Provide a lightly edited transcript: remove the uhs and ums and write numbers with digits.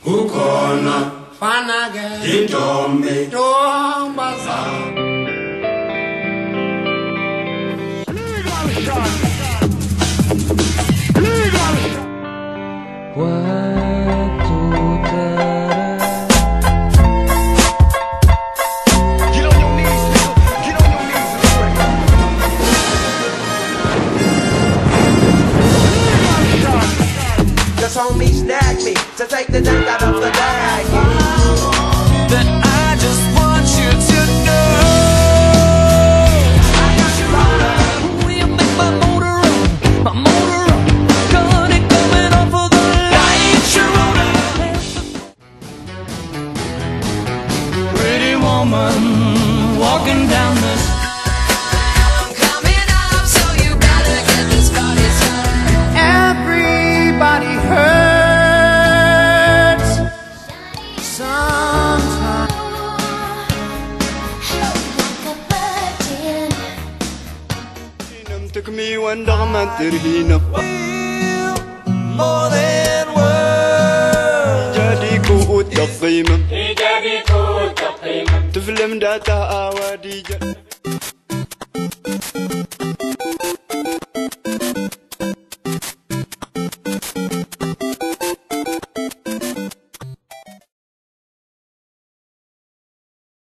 Ukona Fanage Indombe Dombaza Just homies snagged me to take the dent out of the bag. That I just want you to know I got you running. Will make my motor run, got it coming off of the light you're running. Pretty woman walking down the took me one dama terhina more than words. jadi ku utak qimam tefilm data awadi